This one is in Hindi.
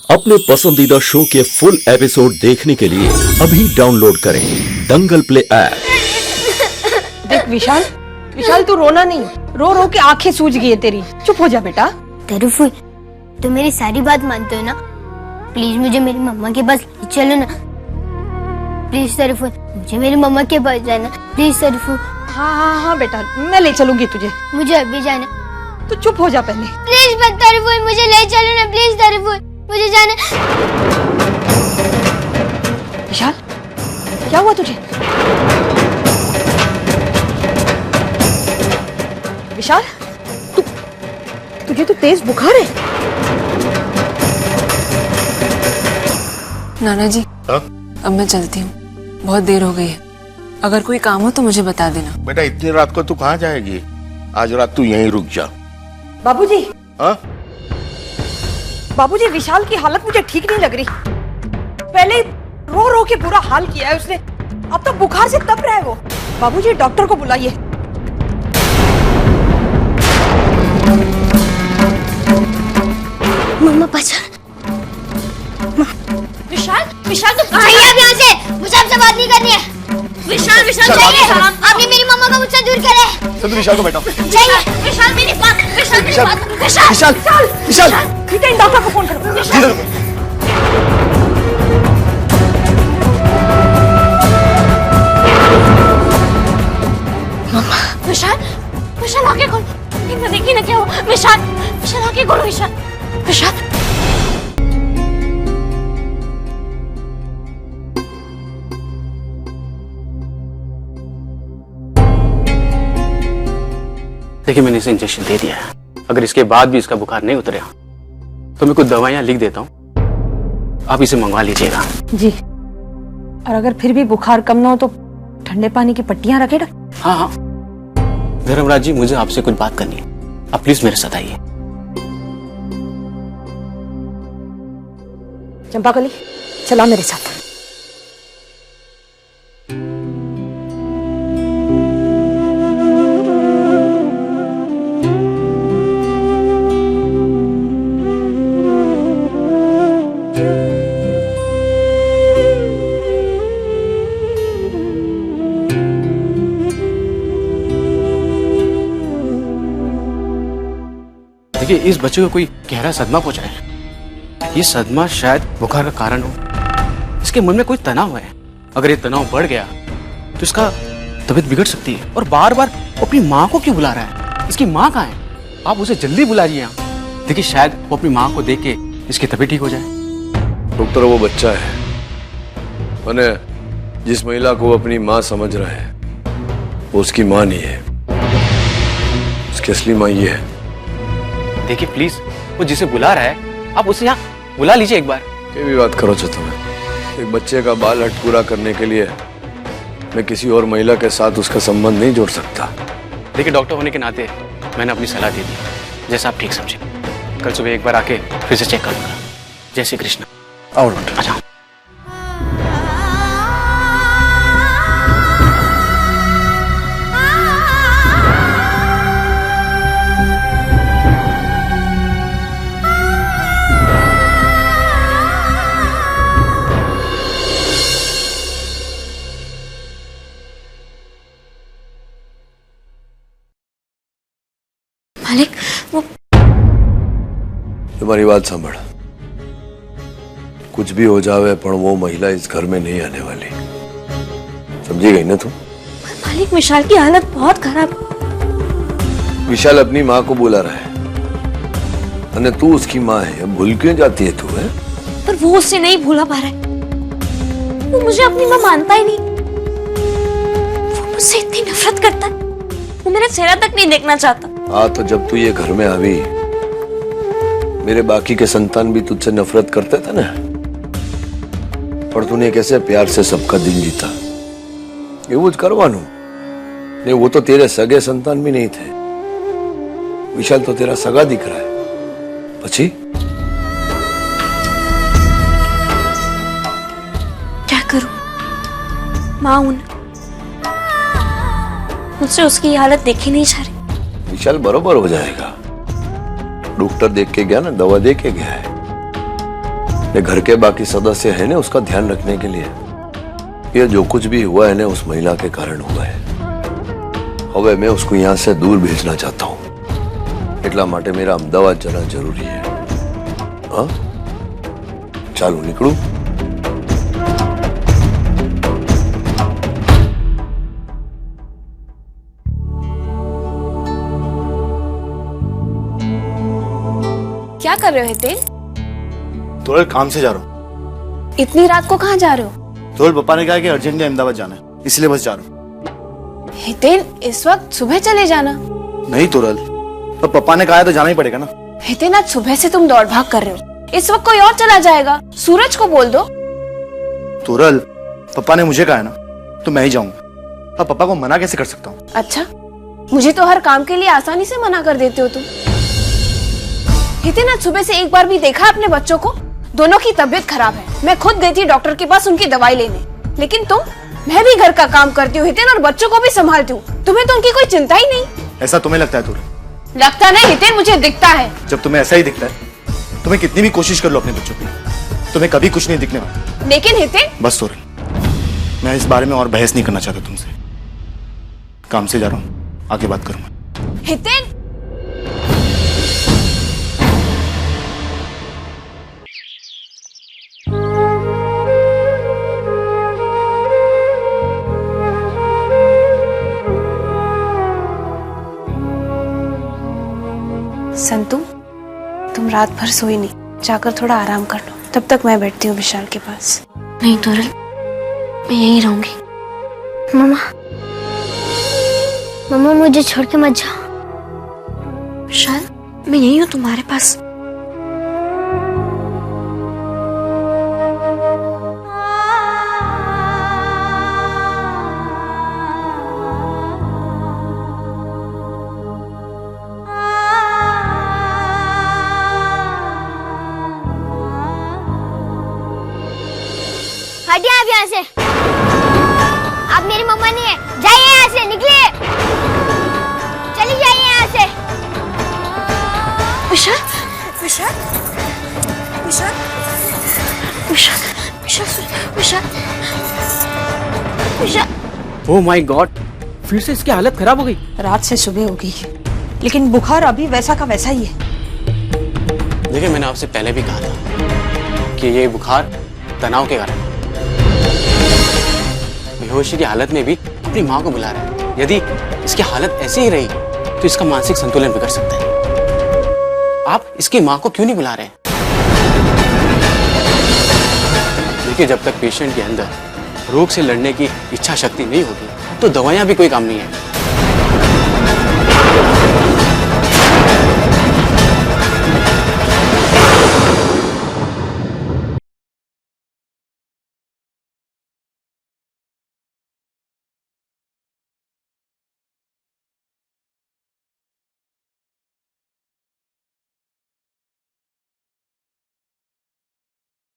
अपने पसंदीदा शो के फुल एपिसोड देखने के लिए अभी डाउनलोड करें दंगल प्ले ऐप। देख विशाल, विशाल तू रोना नहीं, रो रो के आंखें सूज गई है तेरी। चुप हो जा बेटा। तरफुल, तो मेरी सारी बात मानते हो ना? प्लीज मुझे मेरी मम्मा के पास ले चलो ना। प्लीज तरफुल, मुझे मेरी मम्मा के पास जाना। प्लीज तरफुल। हाँ हाँ हाँ बेटा, मैं ले चलूंगी तुझे। मुझे अभी जाना। तू चुप हो जा पहले। प्लीज मत तरफुल, मुझे ले चलो ना। प्लीज तरफुल, मुझे जाना। विशाल, क्या हुआ तुझे? विशाल, तुझे तो तेज बुखार है। नाना जी, हाँ? अब मैं चलती हूँ, बहुत देर हो गई है। अगर कोई काम हो तो मुझे बता देना। बेटा इतनी रात को तू कहाँ जाएगी? आज रात तू यहीं रुक जा। बाबूजी, हाँ? बाबूजी विशाल की हालत मुझे ठीक नहीं लग रही। पहले रो रो के बुरा हाल किया है उसने, अब तो बुखार से तप रहा है वो। बाबूजी डॉक्टर को बुलाइए। मम्मा पहचान। विशाल, विशाल तो भाई आप यहाँ से, मुझे आपसे बात नहीं करनी है। विशाल, विशाल चल, जाइए। आपने मेरी मम्मा को मुझसे दूर करे। चल विशाल को बैठा। जाइए। विशाल मेरी बात, विशाल मेरी बात, विशाल विशाल ठीक है, इन डॉक्टर को फोन करो। विशाल, विशाल आगे खोल। मैं देखी ना क्या हो। विशाल, विशाल आगे खोलो। विशाल, विशाल। देखिए, मैंने इसे इंजेक्शन दे दिया है। अगर इसके बाद भी इसका बुखार नहीं उतरा तो मैं कुछ दवाइयां लिख देता हूँ, आप इसे मंगवा लीजिएगा। जी, और अगर फिर भी बुखार कम ना हो तो ठंडे पानी की पट्टियां रखे। हाँ हाँ, धर्मराज जी, मुझे आपसे कुछ बात करनी है, आप प्लीज मेरे साथ आइए। चंपाकली, चला मेरे साथ। देखिए, इस बच्चे को कोई गहरा सदमा पहुंचा है। ये सदमा शायद बुखार का कारण हो। इसके मन में कोई तनाव है। अगर ये तनाव बढ़ गया तो इसका तबीयत बिगड़ सकती है। और बार बार वो अपनी माँ को क्यों बुला रहा है? इसकी माँ कहाँ है? आप उसे जल्दी बुलाइए यहाँ। देखिए, शायद वो अपनी माँ को देख के इसकी तबीयत ठीक हो जाए। डॉक्टर, वो बच्चा है, मैंने जिस महिला को वो अपनी माँ समझ रहा है वो उसकी माँ नहीं है। उसकी असली माँ ये है। देखिए प्लीज, वो जिसे बुला रहा है आप उसे यहाँ बुला लीजिए एक बार। क्या भी बात करो तुम्हें? एक बच्चे का बाल हट पूरा करने के लिए मैं किसी और महिला के साथ उसका संबंध नहीं जोड़ सकता। देखिए, डॉक्टर होने के नाते मैंने अपनी सलाह दे दी, जैसा आप ठीक समझे। कल सुबह एक बार आके फिर से चेक करूंगा। जय श्री कृष्ण। आओ डॉक्टर। अच्छा। मालिक, वो तुम्हारी बात सांभळ, कुछ भी हो जावे पर वो महिला इस घर में नहीं आने वाली। समझी गई ना तुम? मालिक, विशाल की हालत बहुत खराब। विशाल अपनी माँ को बुला रहा है, अने तू उसकी माँ है, भूल क्यों जाती है तू? है पर वो उससे नहीं भूला पा रहा है। वो मुझे अपनी माँ मानता ही नहीं। वो मुझसे इतनी नफरत करता है, वो मेरा चेहरा तक नहीं देखना चाहता। हाँ, तो जब तू ये घर में आवी, मेरे बाकी के संतान भी तुझसे नफरत करते थे ना, पर तूने कैसे प्यार से सबका दिल जीता। ये वो करवानू नहीं, वो तो तेरे सगे संतान भी नहीं थे। विशाल तो तेरा सगा दिख रहा है। पची क्या करूं? माँ हूं ना, मुझसे उसकी हालत देखी नहीं जा रही। विशाल बरोबर हो जाएगा। डॉक्टर देख के गया ना, दवा दे के गया है। ने घर के बाकी सदस्य है ना उसका ध्यान रखने के लिए। ये जो कुछ भी हुआ है ना उस महिला के कारण हुआ है। હવે मैं उसको यहाँ से दूर भेजना चाहता हूँ, એટલા માટે मेरा अहमदाबाद जाना जरूरी है। हाँ चालू निकलूं? क्या कर रहे हो हितेन? तोरल काम से जा रहा हूँ। इतनी रात को कहाँ जा रहे हो? तोरल पापा ने कहा कि अर्जेंटली अहमदाबाद जाना है, इसलिए बस जा रहा हूँ। हितेन इस वक्त सुबह चले जाना। नहीं तोरल, तो पापा ने कहा है तो जाना ही पड़ेगा ना। हितेन आज सुबह से तुम दौड़ भाग कर रहे हो, इस वक्त कोई और चला जाएगा। सूरज को बोल दो। तोरल, पापा ने मुझे कहा है ना तो मैं ही जाऊंगा। अब पापा को मना कैसे कर सकता हूँ? अच्छा, मुझे तो हर काम के लिए आसानी से मना कर देते हो तुम। हितेन आज सुबह से एक बार भी देखा अपने बच्चों को? दोनों की तबीयत खराब है, मैं खुद गई थी डॉक्टर के पास उनकी दवाई लेने। लेकिन तुम? मैं भी घर का काम करती हूँ हितेन और बच्चों को भी संभालती हूँ, तुम्हें तो उनकी कोई चिंता ही नहीं। ऐसा तुम्हें लगता है तोरल? लगता नहीं हितेन, मुझे दिखता है। जब तुम्हें ऐसा ही दिखता है, तुम्हें कितनी भी कोशिश कर लो अपने बच्चों की, तुम्हें कभी कुछ नहीं दिखने वाला। लेकिन हितेन। बस तोरल, मैं इस बारे में और बहस नहीं करना चाहता तुमसे। काम से जा रहा हूँ, आगे बात करूंगा। हितेन संतु, तुम रात भर सोई नहीं, जाकर थोड़ा आराम कर लो। तब तक मैं बैठती हूँ विशाल के पास। नहीं तोरल, मैं यहीं रहूंगी। मम्मा, मम्मा मुझे छोड़ के मत जाओ। विशाल, मैं यहीं हूँ तुम्हारे पास। हटिए आप यहाँ से। आप मेरी मम्मा नहीं है, जाइए यहाँ से, निकलिए, चली जाइए यहाँ से। विशाल, विशाल, विशाल, विशाल, विशाल, विशाल, विशाल। ओह माय गॉड, फिर से इसकी हालत खराब हो गई। रात से सुबह हो गई, लेकिन बुखार अभी वैसा का वैसा ही है। देखिए, मैंने आपसे पहले भी कहा था कि ये बुखार तनाव के कारण। बेहोशी की हालत में भी अपनी माँ को बुला रहा है। यदि इसकी हालत ऐसी ही रही तो इसका मानसिक संतुलन बिगड़ सकता है। आप इसकी माँ को क्यों नहीं बुला रहे? देखिए, जब तक पेशेंट के अंदर रोग से लड़ने की इच्छा शक्ति नहीं होगी तो दवाइयां भी कोई काम नहीं है।